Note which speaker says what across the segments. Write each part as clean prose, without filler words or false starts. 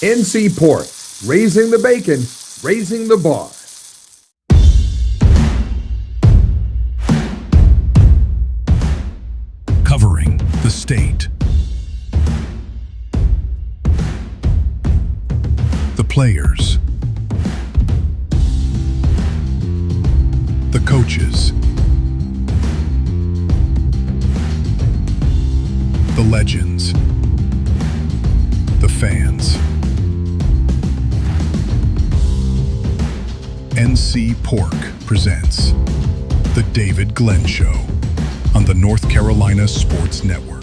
Speaker 1: NC Pork, raising the bacon, raising the bar.
Speaker 2: Covering the state, the players, the coaches, the legends, the fans. NC Pork presents The David Glenn Show on the North Carolina Sports Network.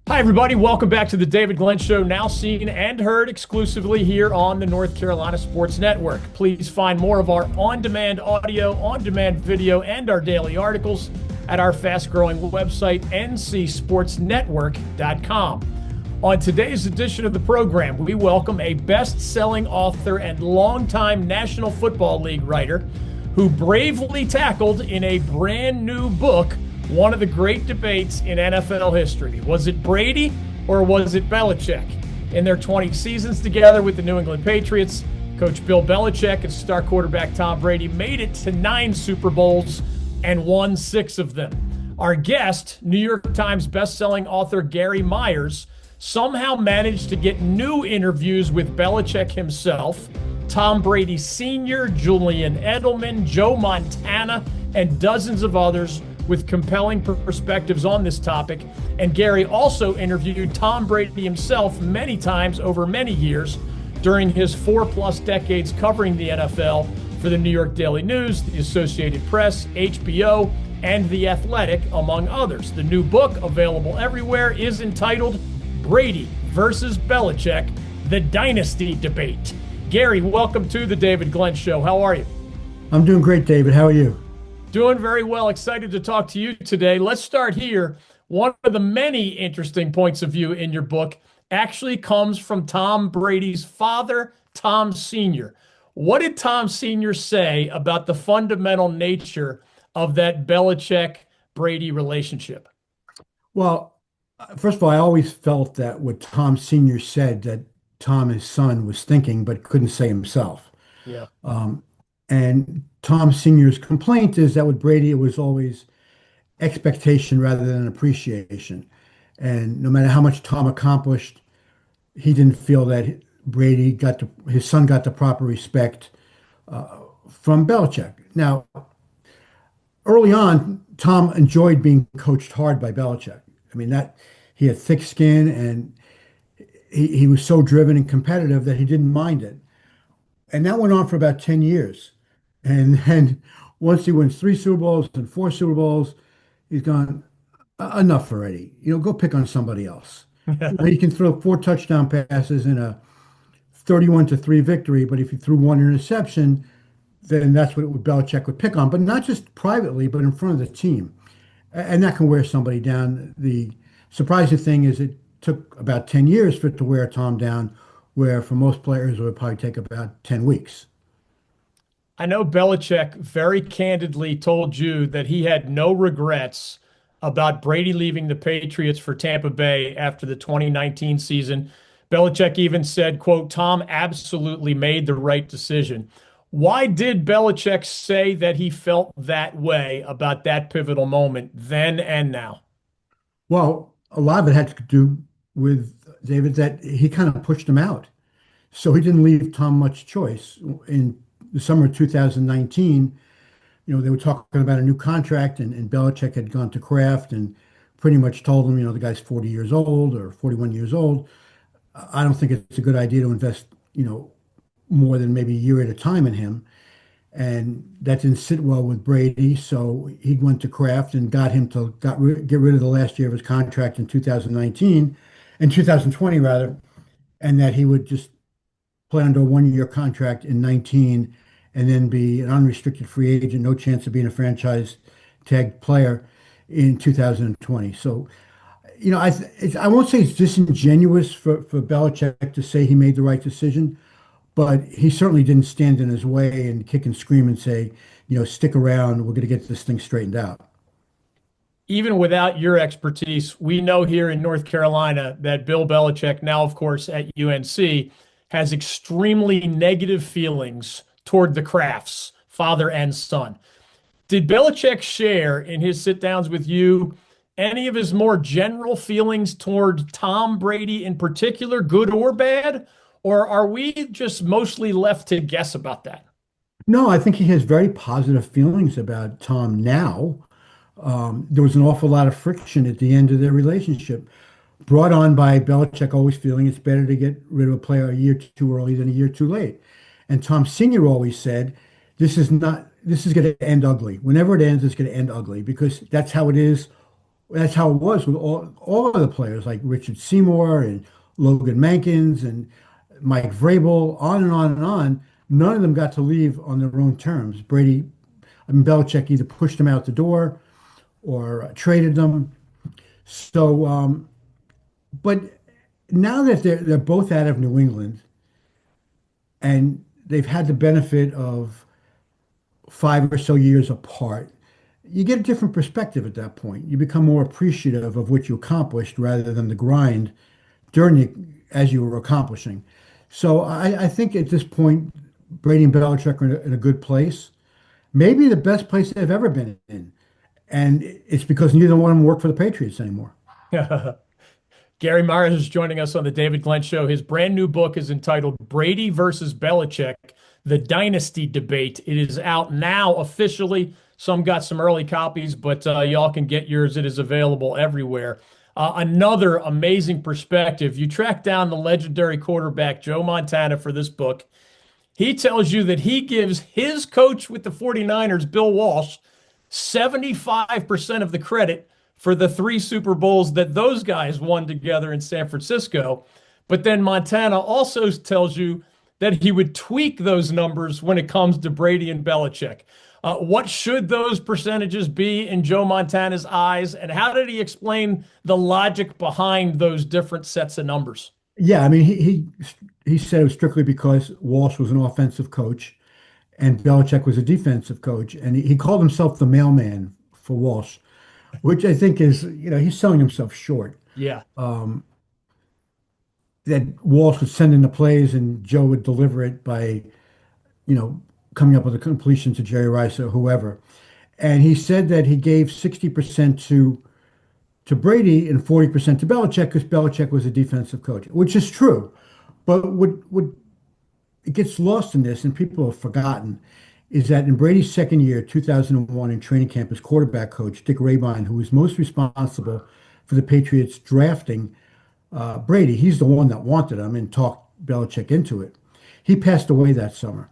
Speaker 3: Hi, everybody. Welcome back to the David Glenn Show, now seen and heard exclusively here on the North Carolina Sports Network. Please find more of our on-demand audio, on-demand video, and our daily articles at our fast-growing website, ncsportsnetwork.com. On today's edition of the program, we welcome a best-selling author and longtime National Football League writer who bravely tackled in a brand new book one of the great debates in NFL history. Was it Brady or was it Belichick? In their 20 seasons together with the New England Patriots, Coach Bill Belichick and star quarterback Tom Brady made it to 9 Super Bowls and won 6 of them. Our guest, New York Times bestselling author Gary Myers, somehow managed to get new interviews with Belichick himself, Tom Brady Sr., Julian Edelman, Joe Montana, and dozens of others with compelling perspectives on this topic. And Gary also interviewed Tom Brady himself many times over many years during his 4+ decades covering the NFL for the New York Daily News, the Associated Press, HBO, and The Athletic, among others. The new book, available everywhere, is entitled Brady versus Belichick, the Dynasty Debate. Gary, welcome to the David Glenn Show. How are you?
Speaker 4: I'm doing great, David. How are you?
Speaker 3: Doing very well. Excited to talk to you today. Let's start here. One of the many interesting points of view in your book actually comes from Tom Brady's father, Tom Sr. What did Tom Sr. say about the fundamental nature of that Belichick-Brady relationship?
Speaker 4: Well, first of all, I always felt that what Tom Sr. said that Tom, his son, was thinking but couldn't say himself.
Speaker 3: Yeah.
Speaker 4: And Tom Sr.'s complaint is that with Brady, it was always expectation rather than appreciation. And no matter how much Tom accomplished, he didn't feel that his son got the proper respect from Belichick. Now, early on, Tom enjoyed being coached hard by Belichick. I mean, that he had thick skin and he was so driven and competitive that he didn't mind it. And that went on for about 10 years. And then once he wins 3 Super Bowls and 4 Super Bowls, he's gone, enough already. Go pick on somebody else. You can throw 4 touchdown passes in a 31-3 victory, but if you threw 1 interception, then that's what Belichick would pick on. But not just privately, but in front of the team. And that can wear somebody down. The surprising thing is it took about 10 years for it to wear Tom down, where for most players it would probably take about 10 weeks.
Speaker 3: I know Belichick very candidly told you that he had no regrets about Brady leaving the Patriots for Tampa Bay after the 2019 season. Belichick even said, quote, Tom absolutely made the right decision. Why did Belichick say that he felt that way about that pivotal moment then and now?
Speaker 4: Well, a lot of it had to do with, David, that he kind of pushed him out. So he didn't leave Tom much choice. In the summer of 2019, they were talking about a new contract, and Belichick had gone to Kraft and pretty much told him, the guy's 40 years old or 41 years old. I don't think it's a good idea to invest, more than maybe a year at a time in him. And that didn't sit well with Brady. So he went to Kraft and got him to get rid of the last year of his contract in 2020 rather, and that he would just play under a 1-year contract in 19 and then be an unrestricted free agent, no chance of being a franchise tag player in 2020. So, I won't say it's disingenuous for Belichick to say he made the right decision, but he certainly didn't stand in his way and kick and scream and say, stick around, we're going to get this thing straightened out.
Speaker 3: even without your expertise, we know here in North Carolina that Bill Belichick, now of course at UNC, has extremely negative feelings toward the Crafts, father and son. Did Belichick share in his sit downs with you any of his more general feelings toward Tom Brady in particular, good or bad? Or are we just mostly left to guess about that?
Speaker 4: No, I think he has very positive feelings about Tom now. There was an awful lot of friction at the end of their relationship, brought on by Belichick always feeling it's better to get rid of a player a year too early than a year too late. And Tom Sr. always said, this is going to end ugly. Whenever it ends, it's going to end ugly because that's how it is. That's how it was with all of the players like Richard Seymour and Logan Mankins and Mike Vrabel, on and on and on. None of them got to leave on their own terms. Belichick either pushed them out the door or traded them. So, but now that they're both out of New England and they've had the benefit of 5 or so years apart, you get a different perspective at that point. You become more appreciative of what you accomplished rather than the grind as you were accomplishing. So I think at this point, Brady and Belichick are in a good place, maybe the best place they've ever been in. And it's because neither one of them work for the Patriots anymore.
Speaker 3: Gary Myers is joining us on the David Glenn Show. His brand new book is entitled Brady versus Belichick, The Dynasty Debate. It is out now officially. Some got some early copies, but y'all can get yours. It is available everywhere. Another amazing perspective. You track down the legendary quarterback Joe Montana for this book. He tells you that he gives his coach with the 49ers, Bill Walsh, 75% of the credit for the 3 Super Bowls that those guys won together in San Francisco. But then Montana also tells you that he would tweak those numbers when it comes to Brady and Belichick. What should those percentages be in Joe Montana's eyes? And how did he explain the logic behind those different sets of numbers?
Speaker 4: Yeah, I mean, he said it was strictly because Walsh was an offensive coach and Belichick was a defensive coach, and he called himself the mailman for Walsh, which I think is, he's selling himself short.
Speaker 3: Yeah.
Speaker 4: That Walsh would send in the plays and Joe would deliver it by, you know, coming up with a completion to Jerry Rice or whoever. And he said that he gave 60% to Brady and 40% to Belichick because Belichick was a defensive coach, which is true. But what it gets lost in this, and people have forgotten, is that in Brady's second year, 2001, in training camp as quarterback coach, Dick Rabine, who was most responsible for the Patriots drafting Brady, he's the one that wanted him and talked Belichick into it. He passed away that summer.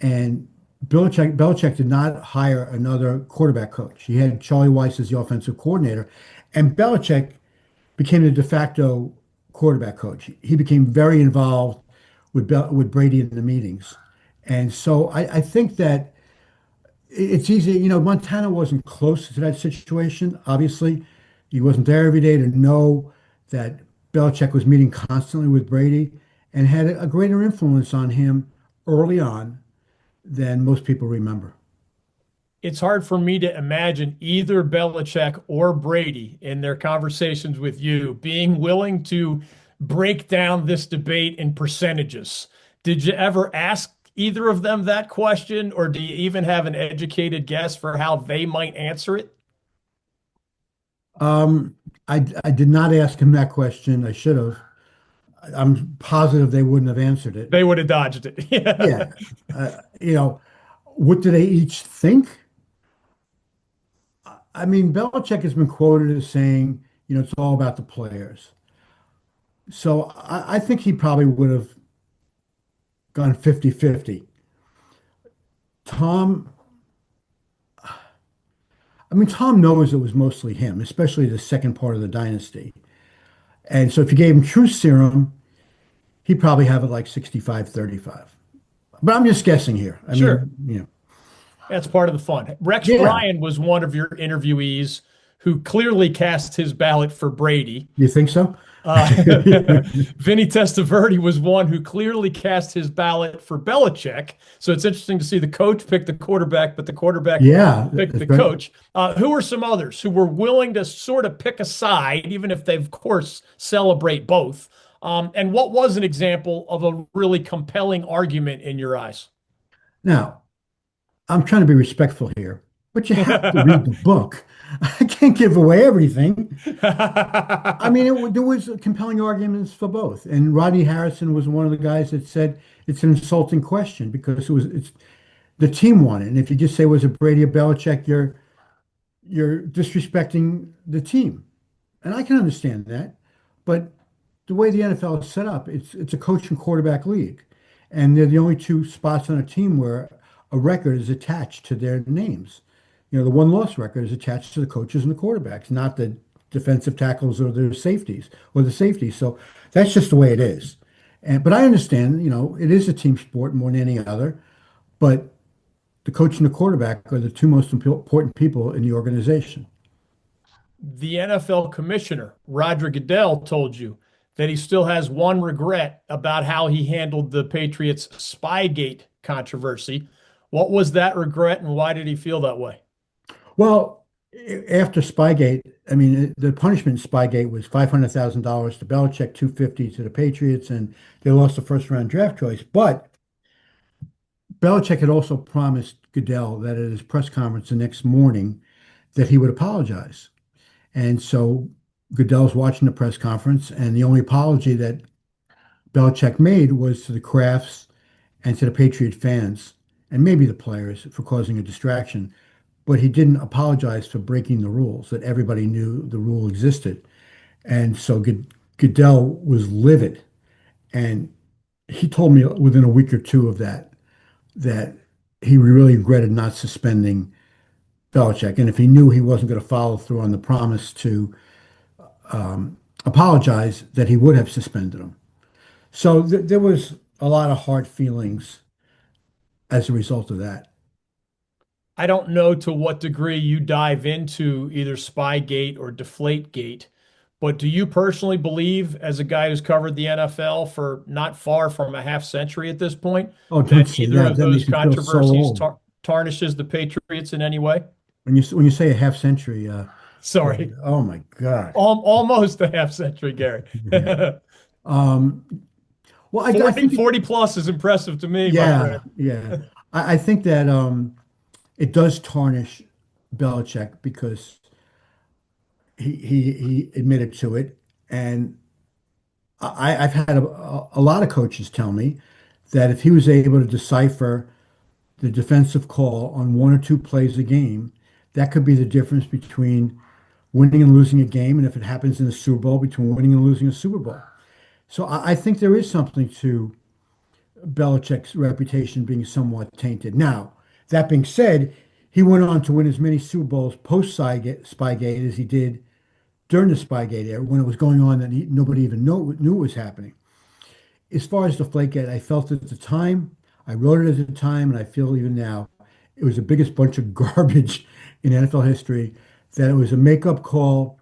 Speaker 4: And Belichick did not hire another quarterback coach. He had Charlie Weiss as the offensive coordinator, and Belichick became the de facto quarterback coach. He became very involved with Brady in the meetings. And so I think that it's easy. Montana wasn't close to that situation. Obviously, he wasn't there every day to know that Belichick was meeting constantly with Brady and had a greater influence on him early on than most people remember.
Speaker 3: It's hard for me to imagine either Belichick or Brady in their conversations with you being willing to break down this debate in percentages. Did you ever ask either of them that question, or do you even have an educated guess for how they might answer it?
Speaker 4: I did not ask him that question. I should have. I'm positive they wouldn't have answered it.
Speaker 3: They would have dodged it.
Speaker 4: Yeah. What do they each think? I mean, Belichick has been quoted as saying, it's all about the players. So I think he probably would have gone 50-50. Tom, Tom knows it was mostly him, especially the second part of the dynasty. And so if you gave him truth serum, he'd probably have it like 65-35. But I'm just guessing here.
Speaker 3: Sure.
Speaker 4: Mean,
Speaker 3: That's part of the fun. Rex Ryan was one of your interviewees who clearly cast his ballot for Brady.
Speaker 4: You think so?
Speaker 3: Uh, Vinny Testaverde was one who clearly cast his ballot for Belichick. So it's interesting to see the coach pick the quarterback, but the quarterback
Speaker 4: Yeah,
Speaker 3: picked
Speaker 4: that's
Speaker 3: the
Speaker 4: right.
Speaker 3: coach. Who are some others who were willing to sort of pick a side, even if they, of course, celebrate both? And what was an example of a really compelling argument in your eyes?
Speaker 4: Now, I'm trying to be respectful here, but you have to read the book. I can't give away everything. I mean, there was compelling arguments for both, and Rodney Harrison was one of the guys that said it's an insulting question because it's the team won it, and if you just say was it Brady or Belichick, you're disrespecting the team, and I can understand that, but the way the NFL is set up, it's a coach and quarterback league, and they're the only two spots on a team where a record is attached to their names. The one-loss record is attached to the coaches and the quarterbacks, not the defensive tackles or the safeties or the safeties. So that's just the way it is. But I understand, it is a team sport more than any other, but the coach and the quarterback are the two most important people in the organization.
Speaker 3: The NFL commissioner, Roger Goodell, told you that he still has one regret about how he handled the Patriots Spygate controversy. What was that regret and why did he feel that way?
Speaker 4: Well, after Spygate, I mean, the punishment in Spygate was $500,000 to Belichick, 250 to the Patriots, and they lost the first round draft choice. But Belichick had also promised Goodell that at his press conference the next morning that he would apologize. And so Goodell's watching the press conference, and the only apology that Belichick made was to the Crafts and to the Patriot fans, and maybe the players for causing a distraction. But he didn't apologize for breaking the rules, that everybody knew the rule existed. And so Goodell was livid. And he told me within a week or two of that he really regretted not suspending Belichick. And if he knew he wasn't going to follow through on the promise to apologize, that he would have suspended him. So there was a lot of hard feelings as a result of that.
Speaker 3: I don't know to what degree you dive into either Spygate or Deflategate, but do you personally believe, as a guy who's covered the NFL for not far from a half century at this point,
Speaker 4: Oh,
Speaker 3: that
Speaker 4: don't say
Speaker 3: either
Speaker 4: that.
Speaker 3: of
Speaker 4: That
Speaker 3: those
Speaker 4: makes me feel so
Speaker 3: controversies
Speaker 4: old.
Speaker 3: tarnishes the Patriots in any way?
Speaker 4: When you say a half century,
Speaker 3: Sorry,
Speaker 4: oh my God.
Speaker 3: almost a half century, Gary.
Speaker 4: Yeah. Um, well, I
Speaker 3: 40,
Speaker 4: think
Speaker 3: 40 plus is impressive to me, my
Speaker 4: yeah,
Speaker 3: friend.
Speaker 4: yeah. I think that it does tarnish Belichick because he admitted to it, and I've had a lot of coaches tell me that if he was able to decipher the defensive call on one or two plays a game, that could be the difference between winning and losing a game, and if it happens in the Super Bowl, between winning and losing a Super Bowl. So I think there is something to Belichick's reputation being somewhat tainted. Now, that being said, he went on to win as many Super Bowls post Spygate as he did during the Spygate era when it was going on that nobody even knew it was happening. As far as the Flakegate, I felt at the time, I wrote it at the time, and I feel even now, it was the biggest bunch of garbage in NFL history, that it was a make-up call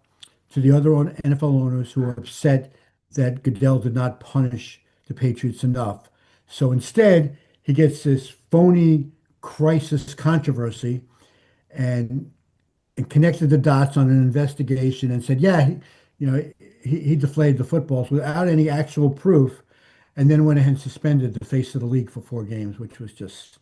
Speaker 4: to the other NFL owners who were upset that Goodell did not punish the Patriots enough. So instead, he gets this phony crisis controversy and, and connected the dots on an investigation and said, yeah, he deflated the footballs without any actual proof, and then went ahead and suspended the face of the league for 4 games, which was just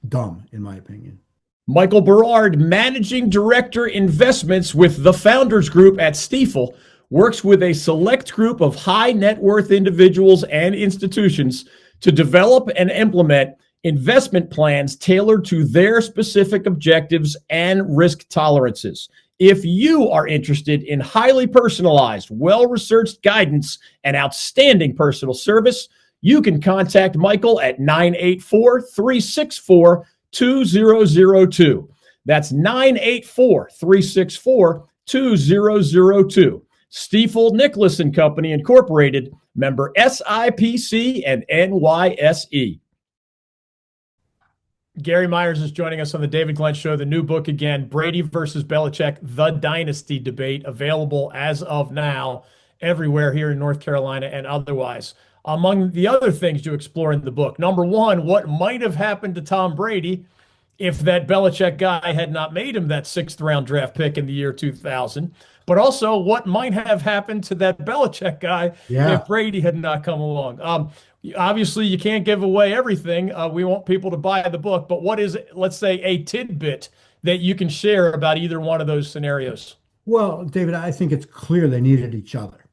Speaker 4: dumb, in my opinion.
Speaker 3: Michael Berard, Managing Director Investments with the Founders Group at Stifel, works with a select group of high net worth individuals and institutions to develop and implement investment plans tailored to their specific objectives and risk tolerances. If you are interested in highly personalized, well-researched guidance and outstanding personal service, you can contact Michael at 984-364-2002. That's 984-364-2002. Stifel Nicholas and Company Incorporated, member SIPC and NYSE. Gary Myers is joining us on the David Glenn Show. The new book again, Brady versus Belichick, The Dynasty Debate, available as of now everywhere here in North Carolina and otherwise. Among the other things you explore in the book, number one, what might have happened to Tom Brady if that Belichick guy had not made him that sixth round draft pick in the year 2000, but also what might have happened to that Belichick guy if
Speaker 4: Yeah.
Speaker 3: Brady had not come along. Obviously, you can't give away everything. We want people to buy the book, but what is, let's say, a tidbit that you can share about either one of those scenarios?
Speaker 4: Well, David, I think it's clear they needed each other.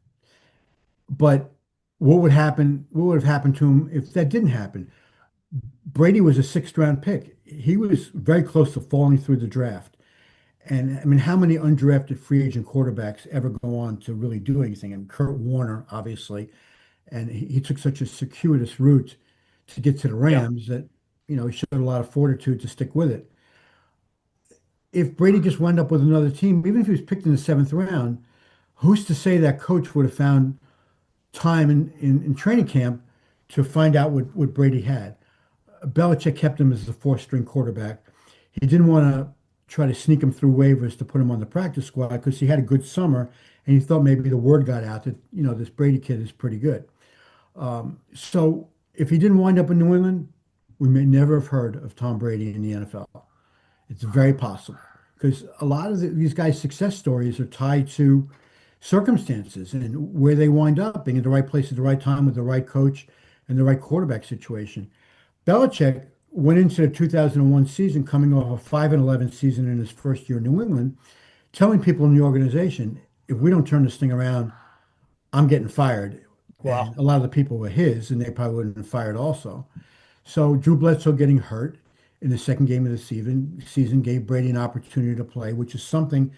Speaker 4: But what would happen? What would have happened to him if that didn't happen? Brady was a sixth round pick. He was very close to falling through the draft. And I mean, how many undrafted free agent quarterbacks ever go on to really do anything? And Kurt Warner, obviously, and he took such a circuitous route to get to the
Speaker 3: Yeah.
Speaker 4: Rams that, he showed a lot of fortitude to stick with it. If Brady just wound up with another team, even if he was picked in the seventh round, who's to say that coach would have found time in training camp to find out what Brady had? Belichick kept him as the fourth string quarterback. He didn't want to try to sneak him through waivers to put him on the practice squad because he had a good summer and he thought maybe the word got out that, this Brady kid is pretty good. So if he didn't wind up in New England, we may never have heard of Tom Brady in the NFL. It's very possible because a lot of these guys' success stories are tied to circumstances and where they wind up being in the right place at the right time with the right coach and the right quarterback situation. Belichick went into the 2001 season coming off a 5-11 season in his first year in New England, telling people in the organization, if we don't turn this thing around, I'm getting fired. And
Speaker 3: Wow.
Speaker 4: a lot of the people were his, and they probably would have been fired also. So Drew Bledsoe getting hurt in the second game of the season gave Brady an opportunity to play, which is something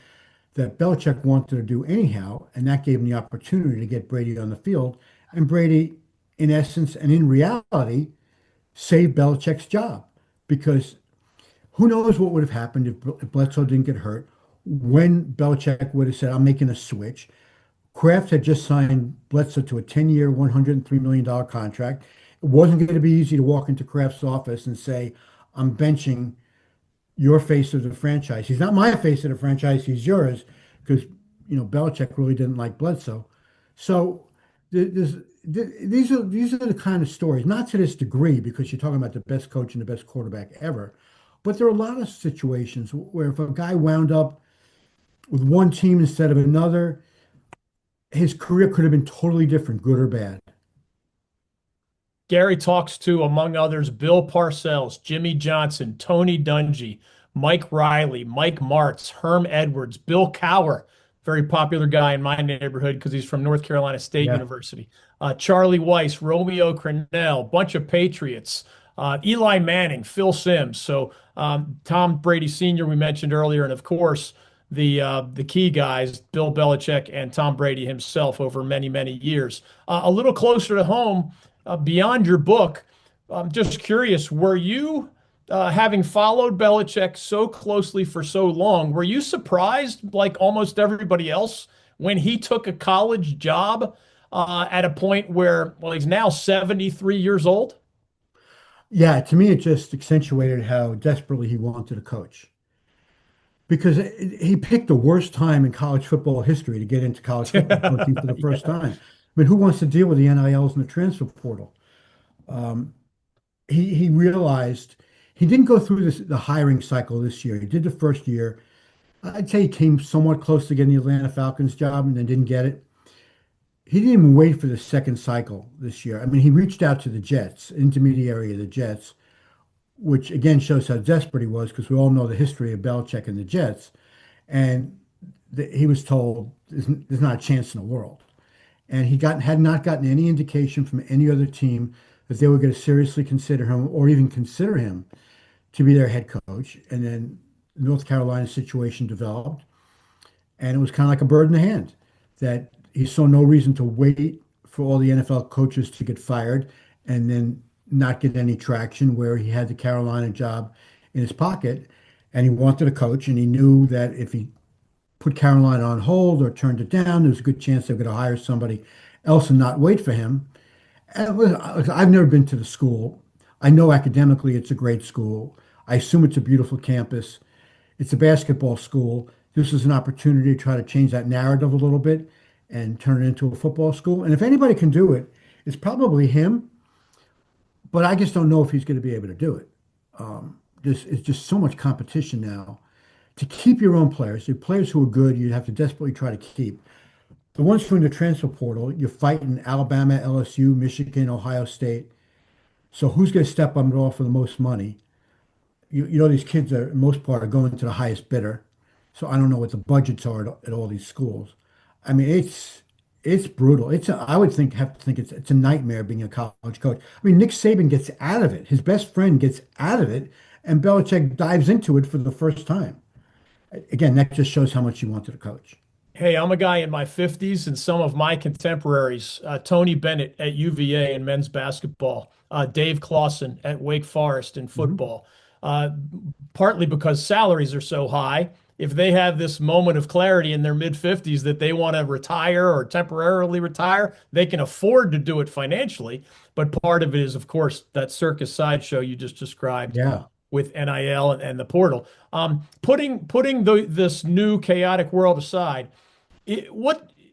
Speaker 4: that Belichick wanted to do anyhow, and that gave him the opportunity to get Brady on the field. And Brady, in essence and in reality, saved Belichick's job because who knows what would have happened if Bledsoe didn't get hurt, when Belichick would have said, I'm making a switch. Kraft had just signed Bledsoe to a 10-year, $103 million contract. It wasn't going to be easy to walk into Kraft's office and say, I'm benching your face of the franchise. He's not my face of the franchise, he's yours, because Belichick really didn't like Bledsoe. So these are the kind of stories, not to this degree, because you're talking about the best coach and the best quarterback ever, but there are a lot of situations where if a guy wound up with one team instead of another, his career could have been totally different, good or bad.
Speaker 3: Gary talks to, among others, Bill Parcells, Jimmy Johnson, Tony Dungy, Mike Riley, Mike Martz, Herm Edwards, Bill Cower, very popular guy in my neighborhood because he's from North Carolina State
Speaker 4: Yeah.
Speaker 3: University, Charlie Weiss, Romeo Crennel, bunch of Patriots, Eli Manning, Phil Simms. So Tom Brady Sr. we mentioned earlier, and of course the key guys, Bill Belichick and Tom Brady himself over many, many years. A little closer to home, beyond your book, I'm just curious, were you, having followed Belichick so closely for so long, were you surprised, like almost everybody else, when he took a college job at a point where, well, he's now 73 years old?
Speaker 4: Yeah, to me, it just accentuated how desperately he wanted to coach because he picked the worst time in college football history to get into college football coaching for the first
Speaker 3: Yeah.
Speaker 4: time. I mean, who wants to deal with the NILs and the transfer portal? Um, he realized he didn't go through the hiring cycle this year. He did the first year. I'd say he came somewhat close to getting the Atlanta Falcons job and then didn't get it. He didn't even wait for the second cycle this year. I mean, he reached out to the Jets, intermediary of the Jets, which again shows how desperate he was because we all know the history of Belichick and the Jets. And he was told there's not a chance in the world. And had not gotten any indication from any other team that they were going to seriously consider him or even consider him to be their head coach. And then the North Carolina situation developed, and it was kind of like a bird in the hand that he saw no reason to wait for all the NFL coaches to get fired and then not get any traction where he had the Carolina job in his pocket and he wanted to coach and he knew that if he put Carolina on hold or turned it down, there was a good chance they were going to hire somebody else and not wait for him. And I've never been to the school. I know academically it's a great school. I assume it's a beautiful campus. It's a basketball school. This is an opportunity to try to change that narrative a little bit. and turn it into a football school. And if anybody can do it, it's probably him. But I just don't know if he's going to be able to do it. It's just so much competition now. To keep your own players, the players who are good, you have to desperately try to keep. The ones from the transfer portal, you're fighting Alabama, LSU, Michigan, Ohio State. So who's going to step up and offer the most money? You know these kids are, most part, are going to the highest bidder. So I don't know what the budgets are at all these schools. I mean, it's brutal. I would have to think it's a nightmare being a college coach. I mean, Nick Saban gets out of it. His best friend gets out of it, and Belichick dives into it for the first time. Again, that just shows how much you wanted to coach.
Speaker 3: Hey, I'm a guy in my 50s, and some of my contemporaries, Tony Bennett at UVA in men's basketball, Dave Clawson at Wake Forest in football, partly because salaries are so high. If they have this moment of clarity in their mid-50s that they want to retire or temporarily retire, they can afford to do it financially. But part of it is, of course, that circus sideshow you just described.
Speaker 4: Yeah.
Speaker 3: With NIL and the portal. Putting this new chaotic world aside,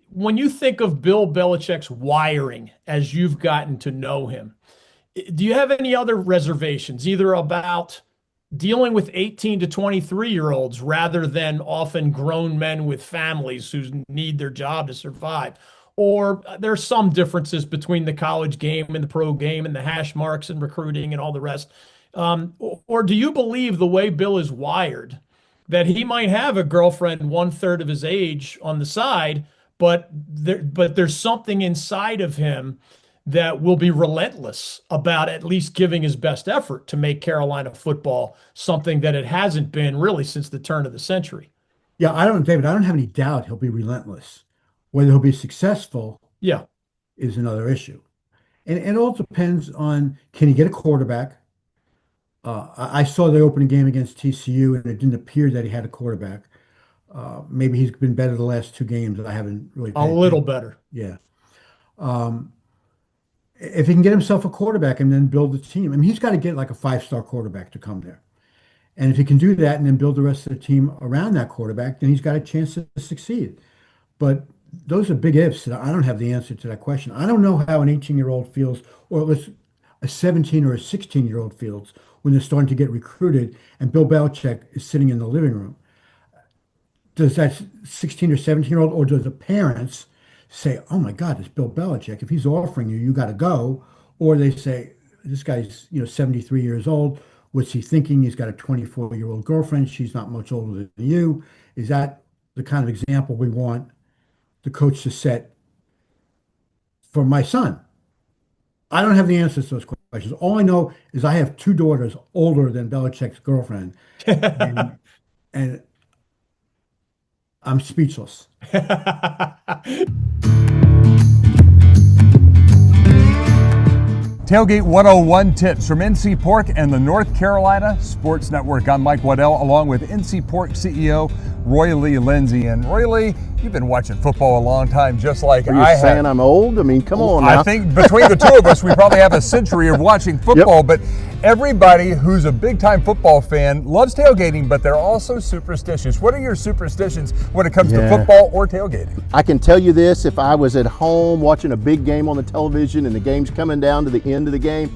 Speaker 3: when you think of Bill Belichick's wiring as you've gotten to know him, do you have any other reservations, either about dealing with 18 to 23-year-olds rather than often grown men with families who need their job to survive? Or there's some differences between the college game and the pro game and the hash marks and recruiting and all the rest? Or do you believe the way Bill is wired that he might have a girlfriend 1/3 of his age on the side, but there's something inside of him that will be relentless about at least giving his best effort to make Carolina football something that it hasn't been really since the turn of the century?
Speaker 4: Yeah, David, I don't have any doubt he'll be relentless. Whether he'll be successful is another issue. And it all depends on, can he get a quarterback? I saw the opening game against TCU, and it didn't appear that he had a quarterback. Maybe he's been better the last two games. I haven't really
Speaker 3: A little better.
Speaker 4: Yeah. If he can get himself a quarterback and then build the team, I mean, he's got to get like a 5-star quarterback to come there. And if he can do that and then build the rest of the team around that quarterback, then he's got a chance to succeed. But those are big ifs. I don't have the answer to that question. I don't know how an 18-year-old feels, or a 17 or a 16-year-old feels when they're starting to get recruited and Bill Belichick is sitting in the living room. Does that 16 or 17-year-old, or do the parents say, oh my God, it's Bill Belichick. If he's offering you, you got to go. Or they say, this guy's 73 years old. What's he thinking? He's got a 24-year-old girlfriend. She's not much older than you. Is that the kind of example we want the coach to set for my son? I don't have the answers to those questions. All I know is I have two daughters older than Belichick's girlfriend, and I'm speechless.
Speaker 1: Tailgate 101 tips from NC Pork and the North Carolina Sports Network. I'm Mike Waddell, along with NC Pork CEO Roy Lee Lindsay. And Roy Lee, you've been watching football a long time, just like I have.
Speaker 5: Are you saying I'm old? I mean, come on now.
Speaker 1: I think between the two of us, we probably have a century of watching football. Yep. But everybody who's a big-time football fan loves tailgating, but they're also superstitious. What are your superstitions when it comes to football or tailgating?
Speaker 5: I can tell you this: if I was at home watching a big game on the television and the game's coming down to the end of the game,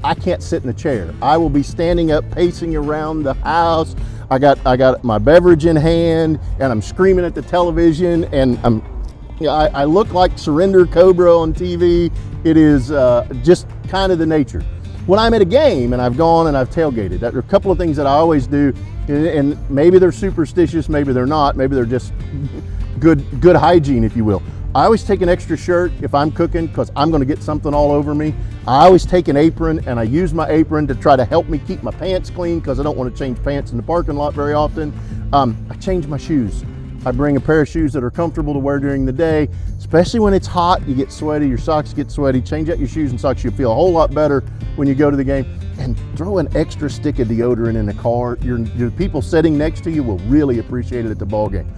Speaker 5: I can't sit in a chair. I will be standing up, pacing around the house. I got my beverage in hand, and I'm screaming at the television, and I look like Surrender Cobra on TV. It is just kind of the nature. When I'm at a game and I've gone and I've tailgated, there are a couple of things that I always do, and maybe they're superstitious, maybe they're not, maybe they're just good hygiene, if you will. I always take an extra shirt if I'm cooking because I'm going to get something all over me. I always take an apron, and I use my apron to try to help me keep my pants clean because I don't want to change pants in the parking lot very often. I change my shoes. I bring a pair of shoes that are comfortable to wear during the day, especially when it's hot, you get sweaty, your socks get sweaty. Change out your shoes and socks. You'll feel a whole lot better when you go to the game. And throw an extra stick of deodorant in the car. Your people sitting next to you will really appreciate it at the ball game.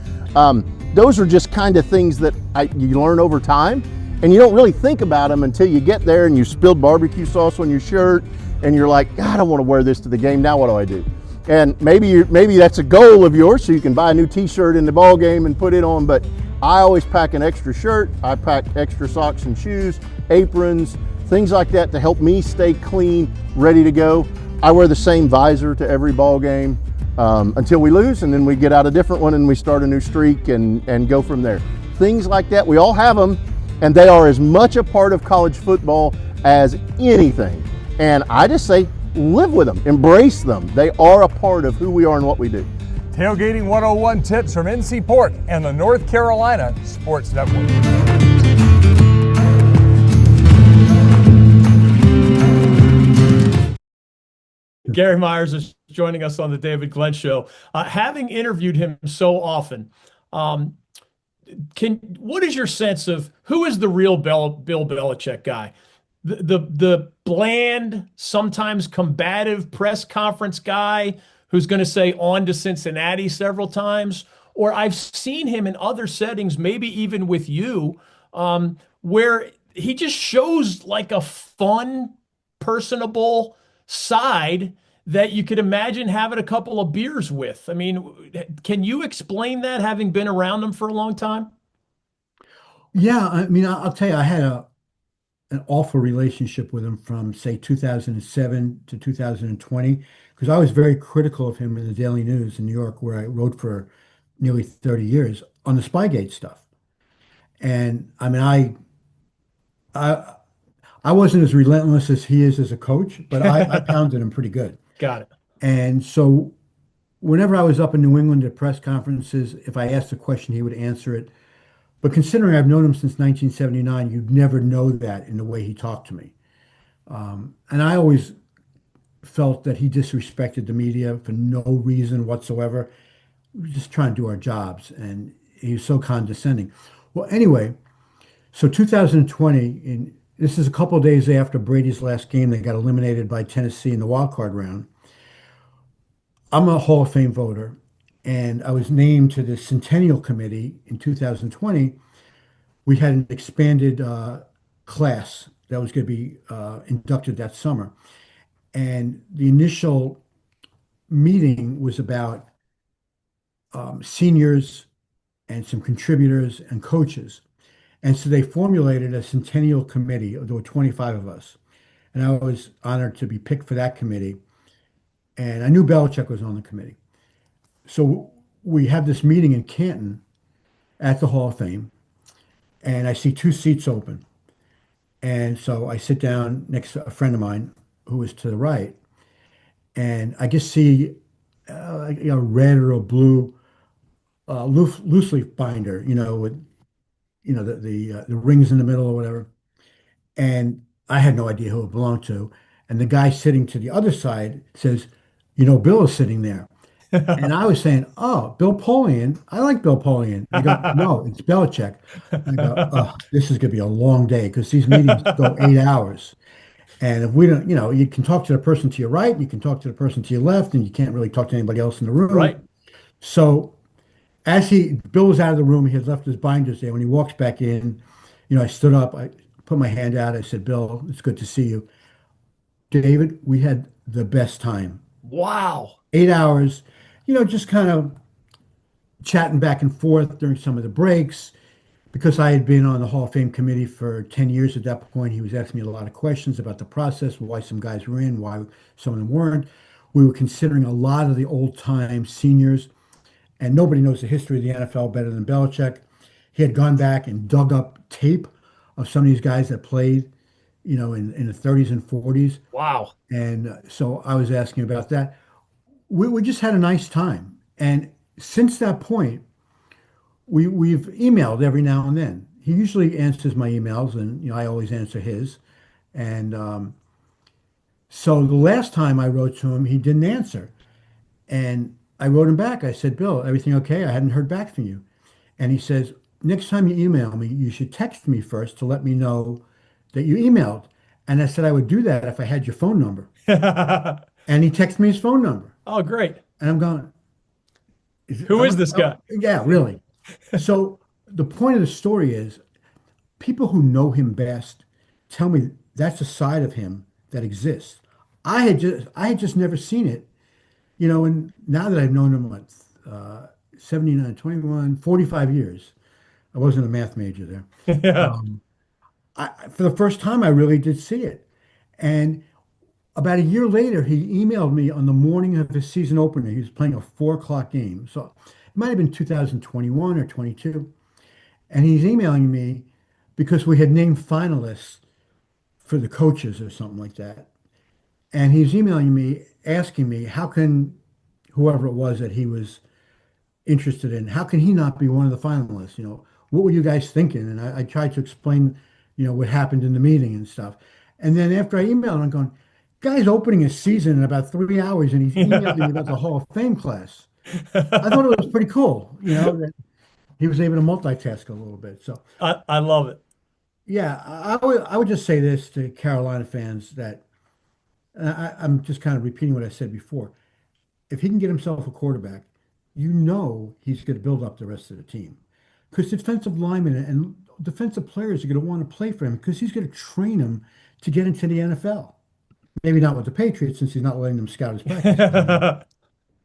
Speaker 5: Those are just kind of things that you learn over time, and you don't really think about them until you get there and you spilled barbecue sauce on your shirt, and you're like, God, I don't want to wear this to the game. Now what do I do? And maybe that's a goal of yours, so you can buy a new T-shirt in the ball game and put it on. But I always pack an extra shirt. I pack extra socks and shoes, aprons, things like that to help me stay clean, ready to go. I wear the same visor to every ball game until we lose, and then we get out a different one and we start a new streak and go from there. Things like that, we all have them, and they are as much a part of college football as anything. And I just say, live with them, embrace them. They are a part of who we are and what we do.
Speaker 1: Tailgating 101 tips from NC Port and the North Carolina Sports Network.
Speaker 3: Gary Myers is joining us on the David Glenn Show. Having interviewed him so often, what is your sense of who is the real Bill Belichick guy? The bland, sometimes combative press conference guy who's going to say on to Cincinnati several times, or I've seen him in other settings, maybe even with you, where he just shows like a fun, personable side that you could imagine having a couple of beers with. I mean, can you explain that, having been around him for a long time?
Speaker 4: Yeah, I mean, I'll tell you, I had an awful relationship with him from, say, 2007 to 2020, because I was very critical of him in the Daily News in New York, where I wrote for nearly 30 years on the Spygate stuff. And I mean, I I wasn't as relentless as he is as a coach, but I pounded him pretty good.
Speaker 3: Got it.
Speaker 4: And so whenever I was up in New England at press conferences, if I asked a question, he would answer it. But considering I've known him since 1979, you'd never know that in the way he talked to me. And I always felt that he disrespected the media for no reason whatsoever. We were just trying to do our jobs, and he was so condescending. Well, anyway, so 2020, this is a couple of days after Brady's last game. They got eliminated by Tennessee in the wild card round. I'm a Hall of Fame voter, and I was named to the Centennial Committee in 2020. We had an expanded class that was going to be inducted that summer. And the initial meeting was about seniors and some contributors and coaches. And so they formulated a Centennial Committee. There were 25 of us. And I was honored to be picked for that committee. And I knew Belichick was on the committee. So we have this meeting in Canton at the Hall of Fame, and I see two seats open. And so I sit down next to a friend of mine who is to the right, and I just see a red or a blue loose leaf binder, with the rings in the middle or whatever. And I had no idea who it belonged to. And the guy sitting to the other side says, Bill is sitting there. And I was saying, oh, Bill Polian. I like Bill Polian. They go, no, it's Belichick. I go, oh, this is going to be a long day because these meetings go 8 hours. And if we don't, you can talk to the person to your right, you can talk to the person to your left, and you can't really talk to anybody else in the room.
Speaker 3: Right.
Speaker 4: So as Bill was out of the room, he had left his binders there. When he walks back in, I stood up, I put my hand out, I said, Bill, it's good to see you. David, we had the best time.
Speaker 3: Wow.
Speaker 4: 8 hours, just kind of chatting back and forth during some of the breaks. Because I had been on the Hall of Fame committee for 10 years at that point, he was asking me a lot of questions about the process, why some guys were in, why some of them weren't. We were considering a lot of the old-time seniors, and nobody knows the history of the NFL better than Belichick. He had gone back and dug up tape of some of these guys that played, in the 30s and 40s.
Speaker 3: Wow.
Speaker 4: And so I was asking about that. We just had a nice time. And since that point, we've emailed every now and then. He usually answers my emails, and I always answer his. And so the last time I wrote to him, he didn't answer. And I wrote him back. I said, Bill, everything okay? I hadn't heard back from you. And he says, next time you email me, you should text me first to let me know that you emailed. And I said I would do that if I had your phone number. And he texted me his phone number.
Speaker 3: Oh, great.
Speaker 4: And I'm going,
Speaker 3: Who is this guy?
Speaker 4: Yeah, really. So the point of the story is people who know him best tell me that's a side of him that exists. I had just never seen it, and now that I've known him, 79, 21, 45 years, I wasn't a math major there.
Speaker 3: Yeah.
Speaker 4: For the first time, I really did see it. And about a year later, he emailed me on the morning of his season opener. He was playing a 4 o'clock game. So it might have been 2021 or 22. And he's emailing me because we had named finalists for the coaches or something like that. And he's emailing me asking me, how can whoever it was that he was interested in, how can he not be one of the finalists? What were you guys thinking? And I tried to explain, what happened in the meeting and stuff. And then after I emailed him, I'm going, guy's opening his season in about 3 hours and he's emailing me about the Hall of Fame class. I thought it was pretty cool, that he was able to multitask a little bit. So
Speaker 3: I love it.
Speaker 4: yeah, I would just say this to Carolina fans that I'm just kind of repeating what I said before. If he can get himself a quarterback, he's going to build up the rest of the team. Because defensive linemen and defensive players are going to want to play for him because he's going to train them to get into the NFL. Maybe not with the Patriots since he's not letting them scout his practice.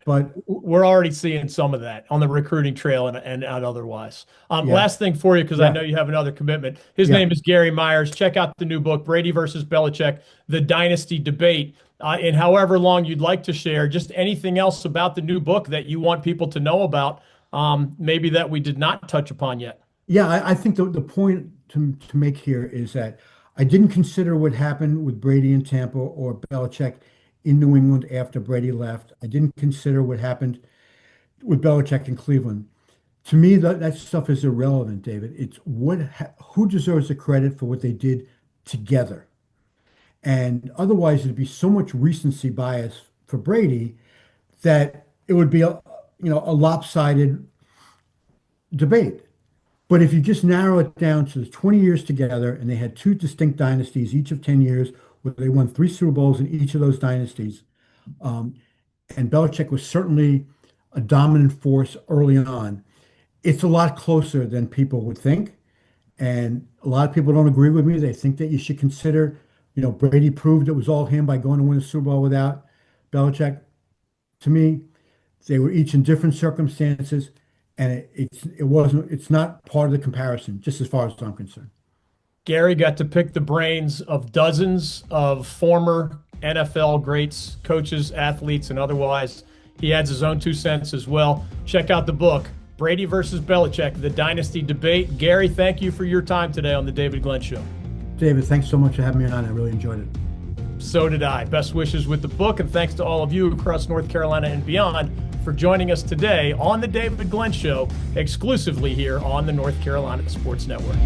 Speaker 4: But
Speaker 3: we're already seeing some of that on the recruiting trail and otherwise.
Speaker 4: Yeah.
Speaker 3: Last thing for you, because I
Speaker 4: Yeah.
Speaker 3: know you have another commitment. His
Speaker 4: Yeah.
Speaker 3: name is Gary Myers. Check out the new book, Brady versus Belichick, The Dynasty Debate. And however long you'd like to share, just anything else about the new book that you want people to know about, maybe that we did not touch upon yet.
Speaker 4: yeah, I think the point to make here is that I didn't consider what happened with Brady in Tampa or Belichick in New England after Brady left. I didn't consider what happened with Belichick in Cleveland. To me, that stuff is irrelevant, David. It's who deserves the credit for what they did together. And otherwise, there'd be so much recency bias for Brady that it would be a lopsided debate. But if you just narrow it down to the 20 years together, and they had two distinct dynasties, each of 10 years, where they won 3 Super Bowls in each of those dynasties, and Belichick was certainly a dominant force early on, it's a lot closer than people would think. And a lot of people don't agree with me. They think that you should consider, Brady proved it was all him by going to win a Super Bowl without Belichick. To me, they were each in different circumstances, and it's not part of the comparison, just as far as I'm concerned.
Speaker 3: Gary got to pick the brains of dozens of former NFL greats, coaches, athletes, and otherwise. He adds his own 2 cents as well. Check out the book, Brady versus Belichick, The Dynasty Debate. Gary, thank you for your time today on The David Glenn Show.
Speaker 4: David, thanks so much for having me on. I really enjoyed it.
Speaker 3: So did I. Best wishes with the book, and thanks to all of you across North Carolina and beyond for joining us today on The David Glenn Show, exclusively here on the North Carolina Sports Network.